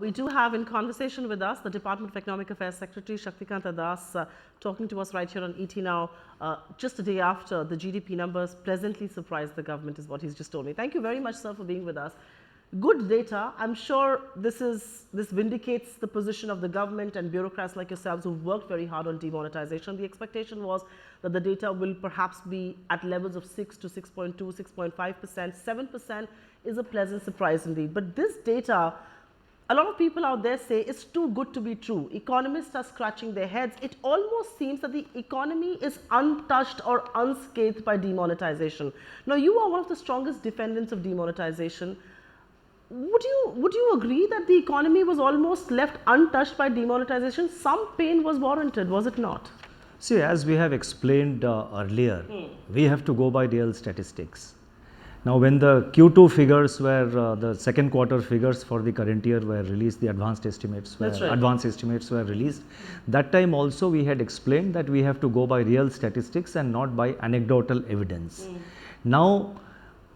We do have in conversation with us the Department of Economic Affairs Secretary Shaktikanta talking to us right here on ET Now just a day after the GDP numbers pleasantly surprised the government is what he's just told me. Thank you very much, sir, for being with us. Good data. I'm sure this vindicates the position of the government and bureaucrats like yourselves who've worked very hard on demonetization. The expectation was that the data will perhaps be at levels of 6 to 6.2, 6.5%. 7% is a pleasant surprise indeed. But this data, a lot of people out there say it's too good to be true. Economists are scratching their heads. It almost seems that the economy is untouched or unscathed by demonetization. Now, you are one of the strongest defendants of demonetization. Would you agree that the economy was almost left untouched by demonetization? Some pain was warranted, was it not? See, as we have explained earlier, we have to go by real statistics. Now, when the Q2 figures were, the second quarter figures for the current year were released, the advanced estimates were released. That time also we had explained that we have to go by real statistics and not by anecdotal evidence. Now,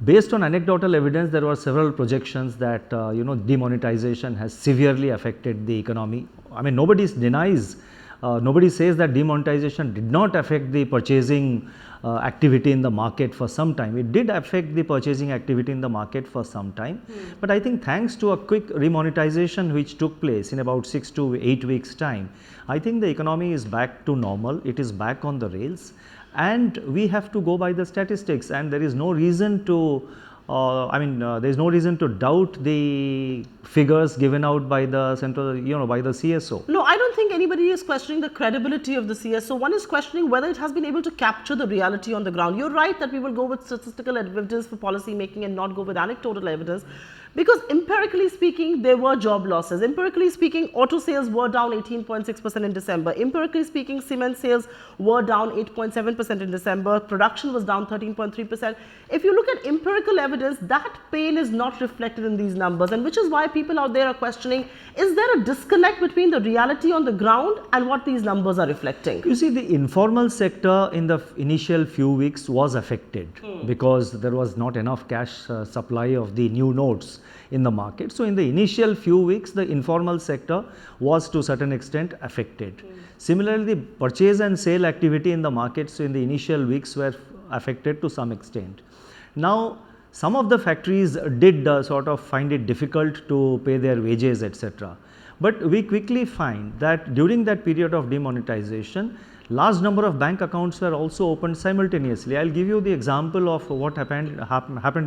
based on anecdotal evidence, there were several projections that demonetization has severely affected the economy. I mean, nobody denies, nobody says that demonetization did not affect the purchasing activity in the market for some time. It did affect the purchasing activity in the market for some time. But I think thanks to a quick remonetization which took place in about 6 to 8 weeks time, I think the economy is back to normal. It is back on the rails. And we have to go by the statistics, and there is no reason to there is no reason to doubt the figures given out by the central, by the CSO. No, I don't think anybody is questioning the credibility of the CSO. One is questioning whether it has been able to capture the reality on the ground. You're right that we will go with statistical evidence for policy making and not go with anecdotal evidence. Because empirically speaking, there were job losses. Empirically speaking, auto sales were down 18.6% in December. Empirically speaking, cement sales were down 8.7% in December. Production was down 13.3%. If you look at empirical evidence, that pain is not reflected in these numbers, and which is why people out there are questioning, is there a disconnect between the reality on the ground and what these numbers are reflecting? You see, the informal sector in the initial few weeks was affected because there was not enough cash supply of the new notes in the market. So, in the initial few weeks, the informal sector was to a certain extent affected. Similarly, the purchase and sale activity in the markets in the initial weeks were affected to some extent. Now, some of the factories did sort of find it difficult to pay their wages, etc. But we quickly find that during that period of demonetization, large number of bank accounts were also opened simultaneously. I will give you the example of what happened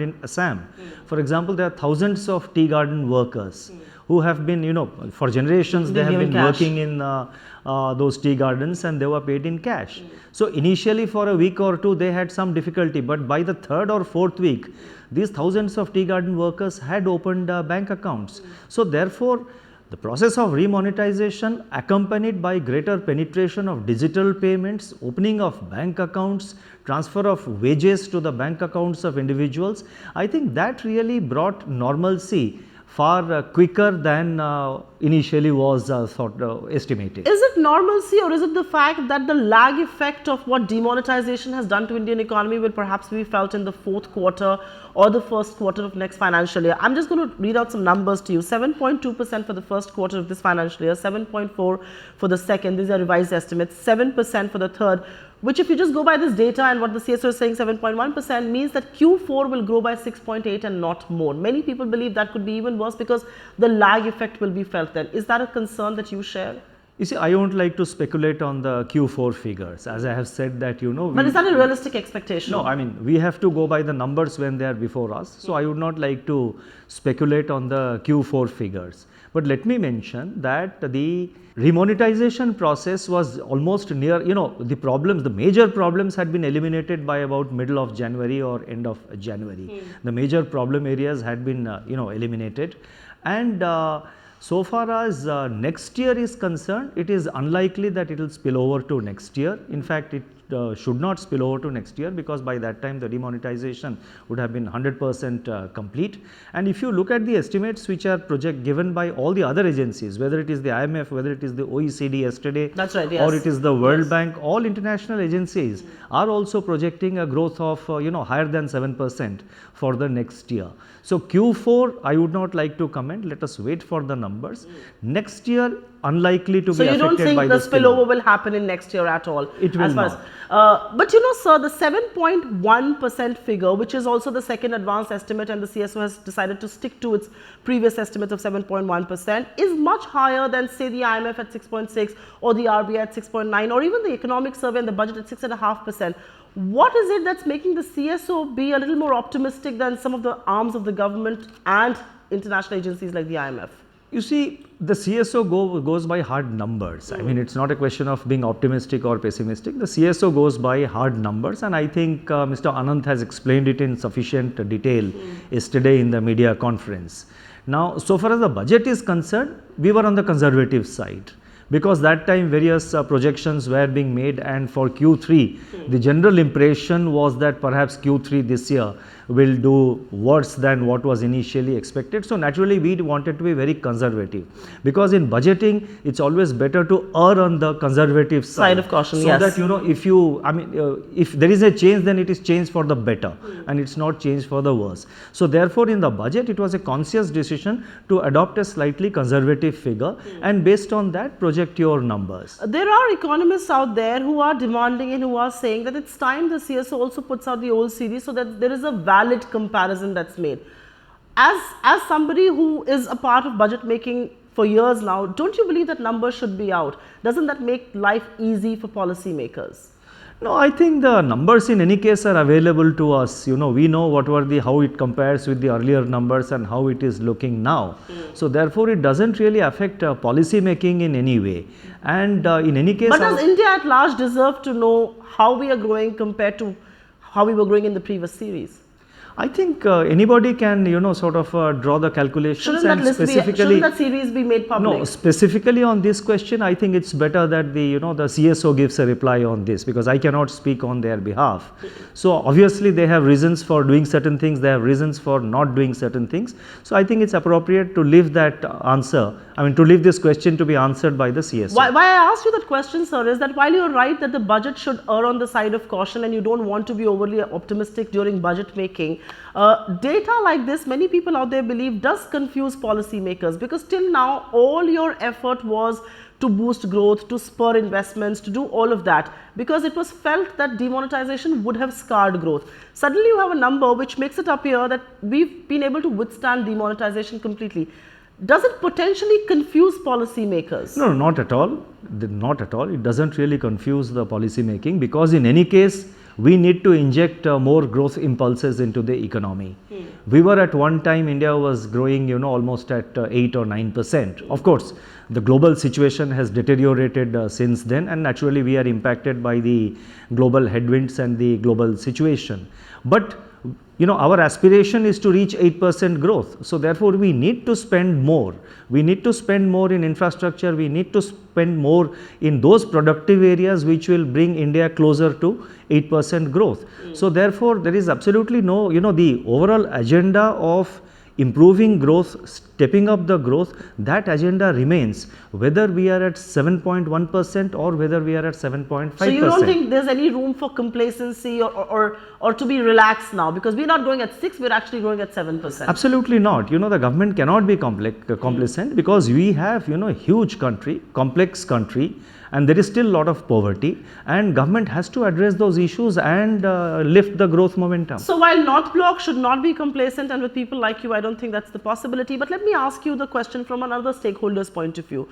in Assam. For example, there are thousands of tea garden workers who have been, for generations they have been working in those tea gardens, and they were paid in cash. So, initially for a week or two they had some difficulty, but by the third or fourth week, these thousands of tea garden workers had opened bank accounts. So, therefore, the process of remonetization accompanied by greater penetration of digital payments, opening of bank accounts, transfer of wages to the bank accounts of individuals, I think that really brought normalcy far quicker than initially was estimated. Is it normalcy, or is it the fact that the lag effect of what demonetization has done to Indian economy will perhaps be felt in the fourth quarter or the first quarter of next financial year? I'm just going to read out some numbers to you. 7.2% for the first quarter of this financial year, 7.4% for the second. These are revised estimates. 7% for the third, which if you just go by this data and what the CSO is saying, 7.1% means that Q4 will grow by 6.8% and not more. Many people believe that could be even worse because the lag effect will be felt then. Is that a concern that you share? You see, I don't like to speculate on the Q4 figures, as I have said that, But is that a realistic expectation? No, I mean, we have to go by the numbers when they are before us. So, I would not like to speculate on the Q4 figures. But let me mention that the remonetization process was almost near, the major problems had been eliminated by about middle of January or end of January. The major problem areas had been, eliminated. And so far as next year is concerned, it is unlikely that it will spill over to next year. In fact, should not spill over to next year, because by that time the demonetization would have been 100% complete. And if you look at the estimates which are given by all the other agencies, whether it is the IMF, whether it is the OECD yesterday, that's right, yes, or it is the World Bank, all international agencies are also projecting a growth of higher than 7% for the next year. So Q4 I would not like to comment, let us wait for the numbers. Next year unlikely to be affected by the So you don't think the spillover will happen in next year at all? It will not. But sir, the 7.1% figure, which is also the second advanced estimate, and the CSO has decided to stick to its previous estimate of 7.1%, is much higher than, say, the IMF at 6.6 or the RBI at 6.9, or even the economic survey and the budget at 6.5%. What is it that's making the CSO be a little more optimistic than some of the arms of the government and international agencies like the IMF? You see, the CSO goes by hard numbers. I mean, it's not a question of being optimistic or pessimistic. The CSO goes by hard numbers, and I think Mr. Anand has explained it in sufficient detail yesterday in the media conference. Now, so far as the budget is concerned, we were on the conservative side, because that time various projections were being made, and for Q3 the general impression was that perhaps Q3 this year will do worse than what was initially expected. So naturally we wanted to be very conservative, because in budgeting it's always better to err on the conservative side of caution, so that if there is a change, then it is change for the better and it's not change for the worse. So therefore in the budget it was a conscious decision to adopt a slightly conservative figure and based on that project your numbers. There are economists out there who are demanding and who are saying that it's time the CSO also puts out the old series so that there is a valid comparison that's made. As somebody who is a part of budget making for years now, don't you believe that numbers should be out? Doesn't that make life easy for policymakers? No, I think the numbers in any case are available to us. We know how it compares with the earlier numbers and how it is looking now. So therefore it doesn't really affect policy making in any way. And in any case, but does India at large deserve to know how we are growing compared to how we were growing in the previous series? I think anybody can, draw the calculations. Shouldn't that series be made public? No, specifically on this question, I think it's better that the CSO gives a reply on this, because I cannot speak on their behalf. So obviously they have reasons for doing certain things, they have reasons for not doing certain things. So I think it's appropriate to leave that answer, to leave this question to be answered by the CSO. Why I asked you that question, sir, is that while you're right that the budget should err on the side of caution and you don't want to be overly optimistic during budget making, data like this, many people out there believe, does confuse policymakers, because till now all your effort was to boost growth, to spur investments, to do all of that, because it was felt that demonetization would have scarred growth. Suddenly you have a number which makes it appear that we've been able to withstand demonetization completely. Does it potentially confuse policymakers? No, not at all. Not at all. It doesn't really confuse the policy making, because in any case we need to inject more growth impulses into the economy. We were at one time, India was growing almost at 8 or 9%. Of course, the global situation has deteriorated since then, and naturally we are impacted by the global headwinds and the global situation. But our aspiration is to reach 8% growth. So therefore we need to spend more. We need to spend more in infrastructure. We need to spend more in those productive areas which will bring India closer to 8% growth. So therefore there is absolutely no, the overall agenda of improving growth, stepping up the growth, that agenda remains, whether we are at 7.1% or whether we are at 7.5%. So you don't think there's any room for complacency or to be relaxed now, because we're not growing at 6, we're actually growing at 7%? Absolutely not. The government cannot be complacent, because we have, a huge country, complex country, and there is still a lot of poverty, and government has to address those issues and lift the growth momentum. So while North Bloc should not be complacent, and with people like you, I don't think that's the possibility, but let me ask you the question from another stakeholder's point of view.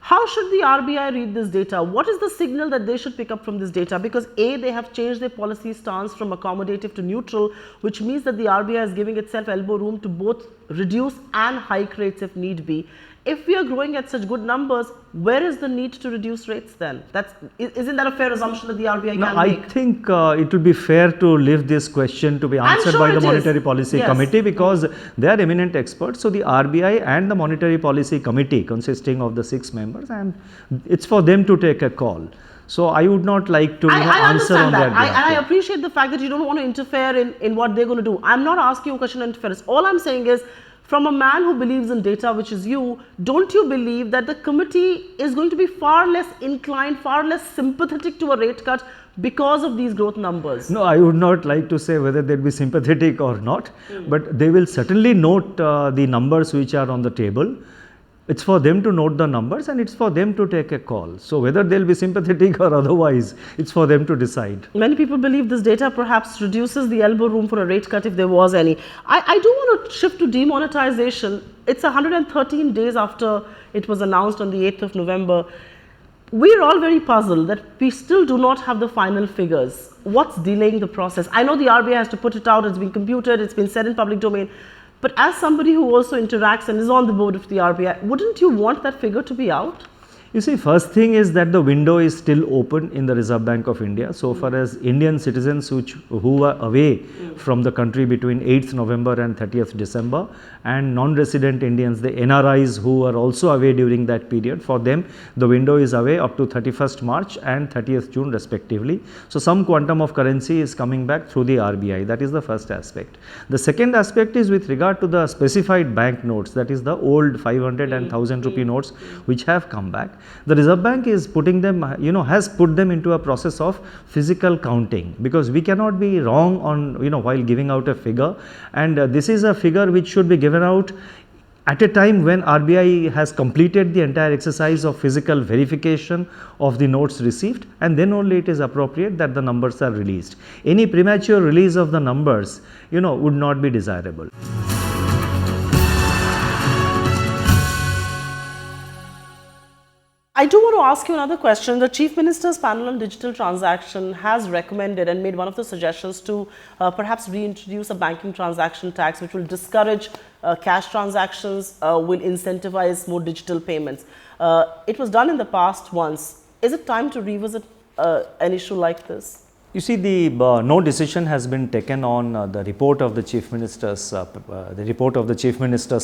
How should the RBI read this data? What is the signal that they should pick up from this data? Because A, they have changed their policy stance from accommodative to neutral, which means that the RBI is giving itself elbow room to both reduce and hike rates if need be. If we are growing at such good numbers, where is the need to reduce rates then? Isn't that a fair assumption that the RBI can make? I think it will be fair to leave this question to be answered by the Monetary Policy Committee, because they are eminent experts. So the RBI and the Monetary Policy Committee, consisting of the 6 members, and it's for them to take a call. So I would not like to I answer on understand that. that behalf. I appreciate the fact that you don't want to interfere in what they're going to do. I'm not asking you a question on interference. All I'm saying is, from a man who believes in data, which is you, don't you believe that the committee is going to be far less inclined, far less sympathetic to a rate cut because of these growth numbers? No, I would not like to say whether they'd be sympathetic or not, but they will certainly note the numbers which are on the table. It's for them to note the numbers and it's for them to take a call. So whether they'll be sympathetic or otherwise, it's for them to decide. Many people believe this data perhaps reduces the elbow room for a rate cut if there was any. I do want to shift to demonetization. It's 113 days after it was announced on the 8th of November. We're all very puzzled that we still do not have the final figures. What's delaying the process? I know the RBI has to put it out, it's been computed, it's been said in public domain. But as somebody who also interacts and is on the board of the RBI, wouldn't you want that figure to be out? You see, first thing is that the window is still open in the Reserve Bank of India. So far as Indian citizens who were away from the country between 8th November and 30th December, and non-resident Indians, the NRIs who were also away during that period, for them the window is away up to 31st March and 30th June respectively. So some quantum of currency is coming back through the RBI. That is the first aspect. The second aspect is with regard to the specified bank notes, that is the old 500 and 1000 rupee notes which have come back. The Reserve Bank is putting them, has put them into a process of physical counting, because we cannot be wrong on, while giving out a figure, and this is a figure which should be given out at a time when RBI has completed the entire exercise of physical verification of the notes received, and then only it is appropriate that the numbers are released. Any premature release of the numbers, would not be desirable. I do want to ask you another question. The Chief Minister's panel on digital transaction has recommended and made one of the suggestions to perhaps reintroduce a banking transaction tax which will discourage cash transactions, will incentivize more digital payments. It was done in the past once. Is it time to revisit an issue like this? You see, no decision has been taken on the report of the Chief Minister's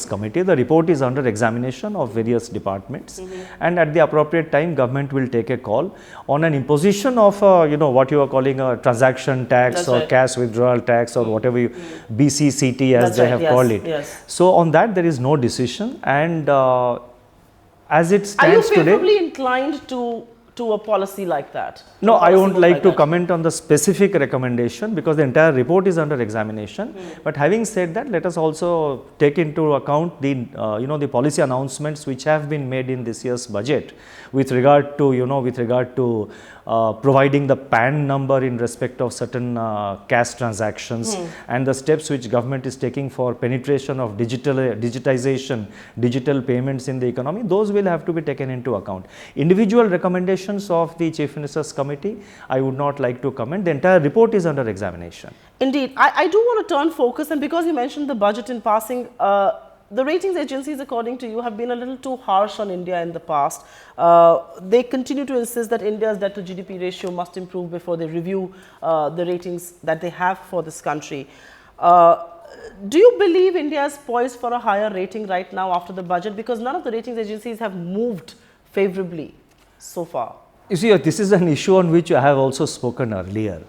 committee. The report is under examination of various departments, and at the appropriate time, government will take a call on an imposition of what you are calling a transaction tax. That's or right. Cash withdrawal tax or whatever BCCT as That's they right. have called it. Yes. So on that there is no decision, and as it stands today, are you favorably inclined to a policy like that? No, I won't like to comment on the specific recommendation because the entire report is under examination. But having said that, let us also take into account the the policy announcements which have been made in this year's budget with regard to providing the PAN number in respect of certain cash transactions and the steps which government is taking for penetration of digitization, digital payments in the economy. Those will have to be taken into account. Individual recommendations of the Chief Minister's committee, I would not like to comment. The entire report is under examination. Indeed. I do want to turn focus, and because you mentioned the budget in passing, the ratings agencies, according to you, have been a little too harsh on India in the past. They continue to insist that India's debt to GDP ratio must improve before they review the ratings that they have for this country. Do you believe India is poised for a higher rating right now after the budget? Because none of the ratings agencies have moved favorably so far. You see, this is an issue on which I have also spoken earlier.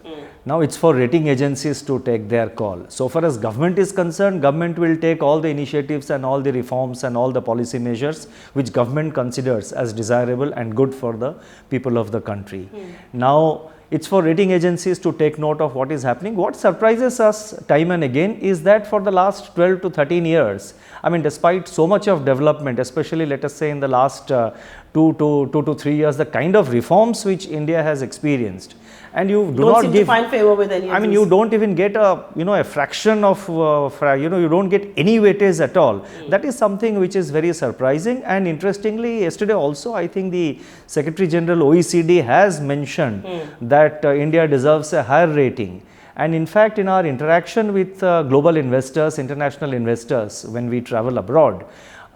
Now it's for rating agencies to take their call. So far as government is concerned, government will take all the initiatives and all the reforms and all the policy measures which government considers as desirable and good for the people of the country. Now it's for rating agencies to take note of what is happening. What surprises us time and again is that for the last 12 to 13 years, I mean, despite so much of development, especially let us say in the last 2 to 3 years, the kind of reforms which India has experienced, and you don't seem to find favor with any of I mean, you don't even get a fraction of, you don't get any weightage at all. That is something which is very surprising. And interestingly, yesterday also, I think the Secretary General OECD has mentioned that India deserves a higher rating. And in fact, in our interaction with global investors, international investors, when we travel abroad,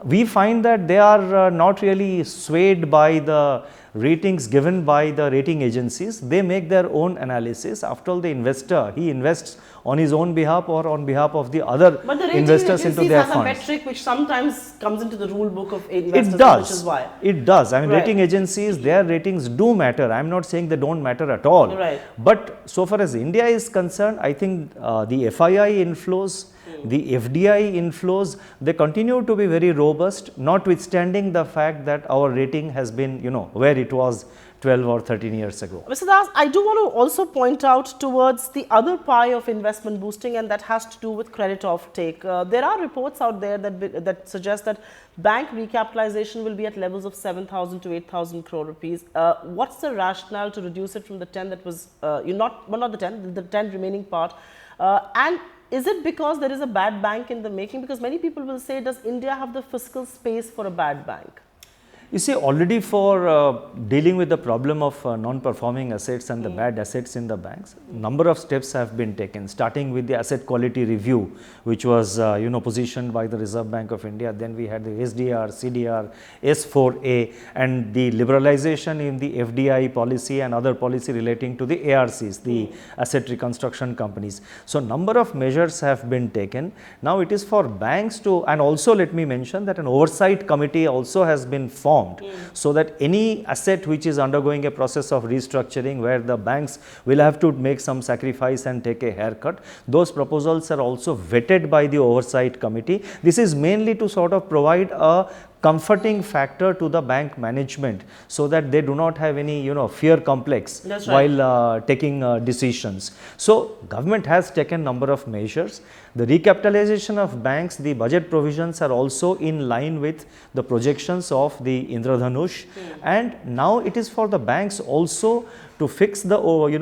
we find that they are not really swayed by the ratings given by the rating agencies, they make their own analysis. After all, the investor, he invests on his own behalf or on behalf of the other But the rating investors into agencies their has funds. a metric which sometimes comes into the rule book of investors, It does. which is why. It does. I mean, Right. rating agencies, their ratings do matter. I am not saying they don't matter at all. Right. But so far as India is concerned, I think the FII inflows, the FDI inflows, they continue to be very robust, notwithstanding the fact that our rating has been, where it was 12 or 13 years ago. Mr. Das, I do want to also point out towards the other pie of investment boosting, and that has to do with credit offtake. There are reports out there that suggest that bank recapitalization will be at levels of 7,000 to 8,000 crore rupees. What's the rationale to reduce it from the 10 that was, not the 10, the 10 remaining part? And is it because there is a bad bank in the making? Because many people will say, does India have the fiscal space for a bad bank? You see, already for dealing with the problem of non-performing assets and the bad assets in the banks, number of steps have been taken, starting with the asset quality review, which was positioned by the Reserve Bank of India. Then we had the SDR, CDR, S4A, and the liberalization in the FDI policy and other policy relating to the ARCs, the asset reconstruction companies. So number of measures have been taken. Now it is for banks to, and also let me mention that an oversight committee also has been formed, so that any asset which is undergoing a process of restructuring, where the banks will have to make some sacrifice and take a haircut, those proposals are also vetted by the oversight committee. This is mainly to sort of provide a comforting factor to the bank management, so that they do not have any fear complex. That's right. While taking decisions. So government has taken number of measures. The recapitalization of banks, the budget provisions are also in line with the projections of the Indradhanush, and now it is for the banks also to fix the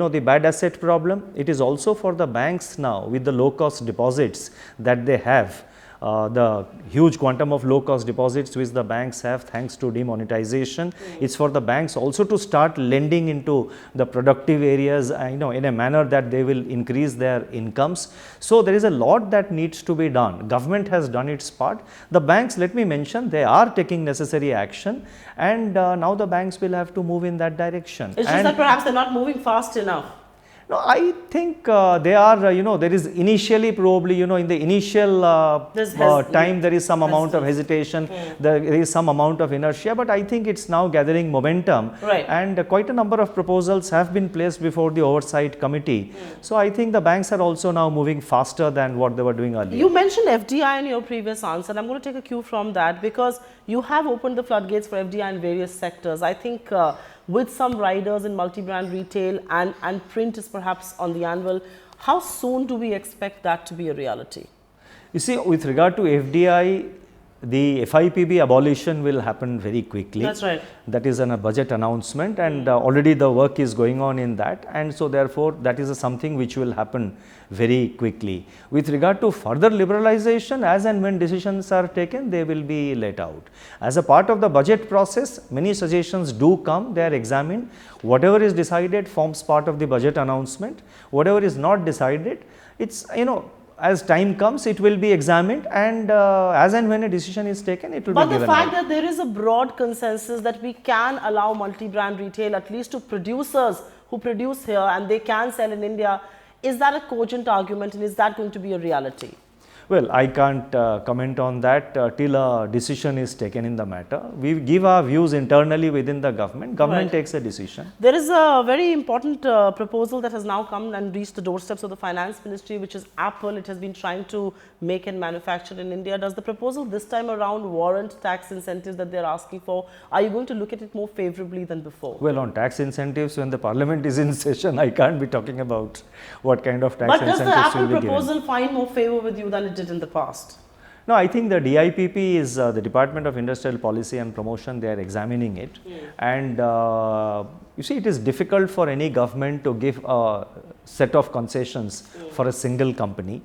the bad asset problem. It is also for the banks now, with the low cost deposits that they have, the huge quantum of low cost deposits which the banks have thanks to demonetization. It's for the banks also to start lending into the productive areas, in a manner that they will increase their incomes. So there is a lot that needs to be done. Government has done its part. The banks, let me mention, they are taking necessary action, and now the banks will have to move in that direction. It's just that perhaps they're not moving fast enough. No, I think they are, there is initially probably, in the initial time there is some amount of hesitation, there is some amount of inertia, but I think it's now gathering momentum. Right. And quite a number of proposals have been placed before the oversight committee. So I think the banks are also now moving faster than what they were doing earlier. You mentioned FDI in your previous answer, and I'm going to take a cue from that, because you have opened the floodgates for FDI in various sectors. I think with some riders in multi-brand retail and print is perhaps on the anvil, how soon do we expect that to be a reality? You see, with regard to FDI, the FIPB abolition will happen very quickly. That's right. That is a budget announcement, and already the work is going on in that, and so therefore that is something which will happen very quickly. With regard to further liberalization, as and when decisions are taken, they will be let out. As a part of the budget process, many suggestions do come, they are examined. Whatever is decided forms part of the budget announcement. Whatever is not decided, it's, as time comes, it will be examined, and as and when a decision is taken, it will be given. But the fact that there is a broad consensus that we can allow multi-brand retail, at least to producers who produce here and they can sell in India, is that a cogent argument, and is that going to be a reality? Well, I can't comment on that till a decision is taken in the matter. We give our views internally within the government. Government takes a decision. There is a very important proposal that has now come and reached the doorsteps of the Finance Ministry, which is Apple. It has been trying to make and manufacture in India. Does the proposal this time around warrant tax incentives that they are asking for? Are you going to look at it more favorably than before? Well, on tax incentives, when the parliament is in session, I can't be talking about what kind of tax incentives will be given. But does the Apple proposal find more favor with you than it did in the past? No, I think the DIPP is the Department of Industrial Policy and Promotion. They are examining it, and you see, it is difficult for any government to give a set of concessions for a single company.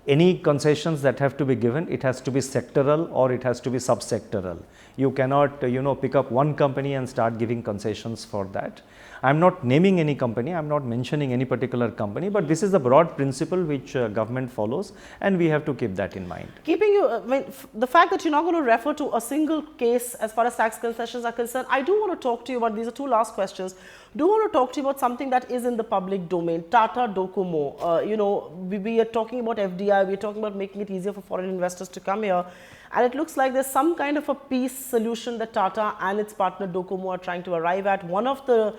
any concessions that have to be given, it has to be sectoral or it has to be subsectoral. You cannot pick up one company and start giving concessions for that. I am not naming any company, I am not mentioning any particular company, but this is the broad principle which government follows, and we have to keep that in mind. The fact that you're not going to refer to a single case as far as tax concessions are concerned, I do want to talk to you about, these are two last questions, do want to talk to you about something that is in the public domain, Tata Docomo. We are talking about FDI, we are talking about making it easier for foreign investors to come here. And it looks like there's some kind of a peace solution that Tata and its partner Docomo are trying to arrive at. One of the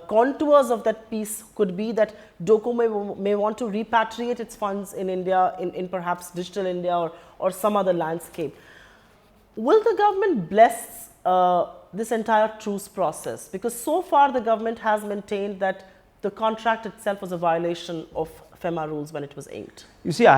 contours of that peace could be that Docomo may want to repatriate its funds in India, in perhaps digital India or some other landscape. Will the government bless this entire truce process? Because so far the government has maintained that the contract itself was a violation of FEMA rules when it was inked. You see, we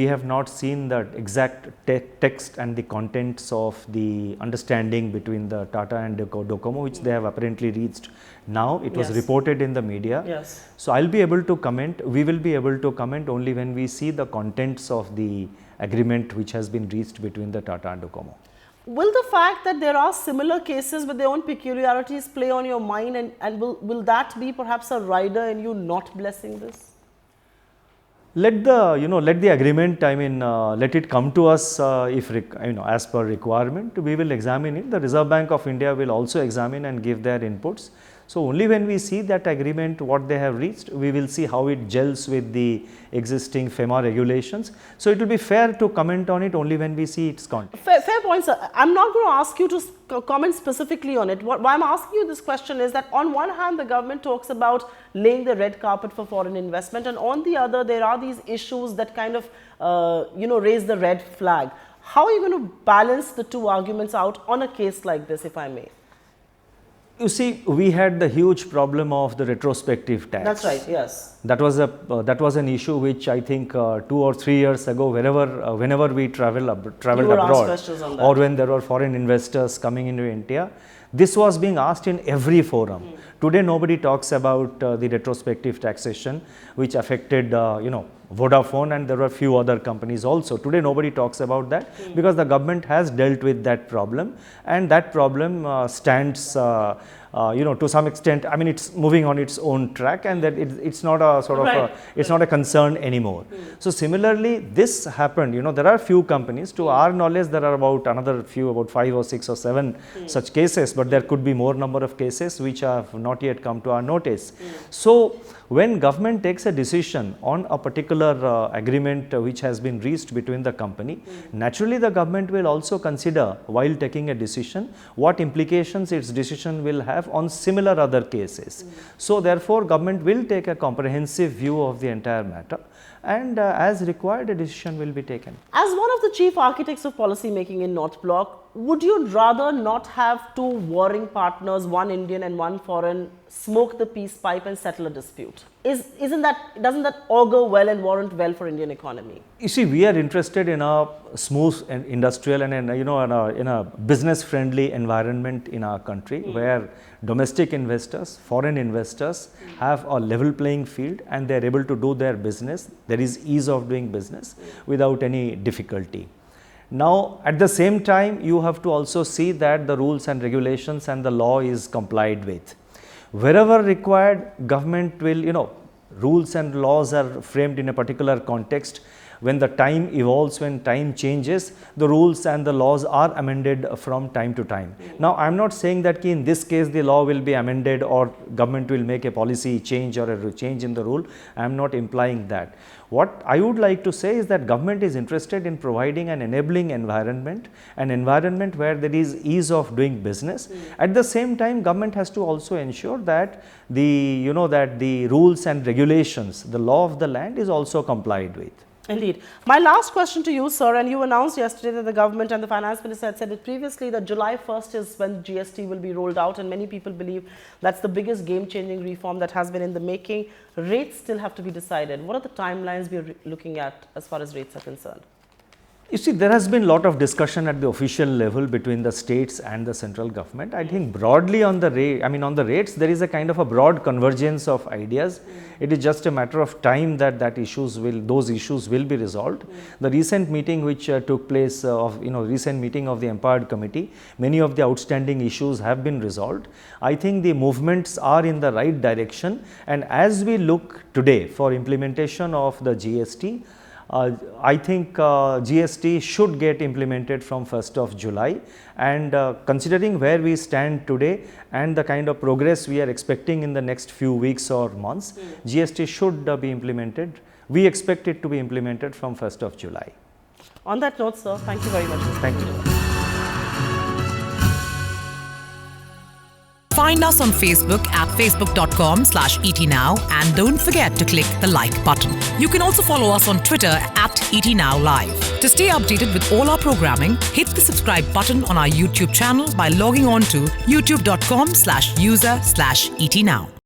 have not seen the exact text and the contents of the understanding between the Tata and Docomo, which they have apparently reached now. It was reported in the media. Yes. So I'll be able to comment. We will be able to comment only when we see the contents of the agreement which has been reached between the Tata and Docomo. Will the fact that there are similar cases with their own peculiarities play on your mind, and will that be perhaps a rider in you not blessing this? Let the agreement, let it come to us as per requirement. We will examine it. The Reserve Bank of India will also examine and give their inputs. So only when we see that agreement, what they have reached, we will see how it gels with the existing FEMA regulations. So it will be fair to comment on it only when we see its content. Fair point, sir. I'm not going to ask you to comment specifically on it. Why I'm asking you this question is that on one hand, the government talks about laying the red carpet for foreign investment, and on the other, there are these issues that kind of, raise the red flag. How are you going to balance the two arguments out on a case like this, if I may? You see, we had the huge problem of the retrospective tax. That's right, yes. That was an issue which I think 2 or 3 years ago, whenever we traveled abroad, or when there were foreign investors coming into India, this was being asked in every forum. Today, nobody talks about the retrospective taxation, which affected Vodafone, and there were a few other companies also. Today, nobody talks about that because the government has dealt with that problem, and that problem stands, to some extent. I mean, it's moving on its own track, and that it's not a sort of it's not a concern anymore. So similarly, this happened. There are few companies. To our knowledge, there are about 5 or 6 or 7 such cases, but there could be more number of cases which have not yet come to our notice. So when government takes a decision on a particular agreement which has been reached between the company, naturally the government will also consider, while taking a decision, what implications its decision will have on similar other cases. So therefore, government will take a comprehensive view of the entire matter, and as required, a decision will be taken. As one of the chief architects of policy making in North Block, would you rather not have two warring partners, one Indian and one foreign, smoke the peace pipe and settle a dispute? Doesn't that augur well and warrant well for Indian economy? You see, we are interested in a smooth and industrial and in a business-friendly environment in our country, where domestic investors, foreign investors have a level playing field, and they are able to do their business. There is ease of doing business without any difficulty. Now, at the same time, you have to also see that the rules and regulations and the law is complied with. Wherever required, government will, rules and laws are framed in a particular context. When the time evolves, when time changes, the rules and the laws are amended from time to time. Now, I am not saying that in this case the law will be amended or government will make a policy change or a change in the rule. I am not implying that. What I would like to say is that government is interested in providing an enabling environment, an environment where there is ease of doing business. At the same time, government has to also ensure that the rules and regulations, the law of the land is also complied with. Indeed. My last question to you, sir, and you announced yesterday that the government and the finance minister had said it previously that July 1st is when GST will be rolled out, and many people believe that's the biggest game-changing reform that has been in the making. Rates still have to be decided. What are the timelines we are looking at as far as rates are concerned? You see, there has been a lot of discussion at the official level between the states and the central government. I think broadly on the rate, on the rates, there is a kind of a broad convergence of ideas. It is just a matter of time that those issues will be resolved. The recent meeting which took place recent meeting of the empowered committee, many of the outstanding issues have been resolved. I think the movements are in the right direction, and as we look today for implementation of the GST, I think GST should get implemented from 1st of July, and considering where we stand today and the kind of progress we are expecting in the next few weeks or months, GST should be implemented. We expect it to be implemented from 1st of July. On that note, sir, thank you very much. Thank you. Find us on Facebook at facebook.com/etnow, and don't forget to click the like button. You can also follow us on Twitter at etnowlive. To stay updated with all our programming, hit the subscribe button on our YouTube channel by logging on to youtube.com/user/etnow.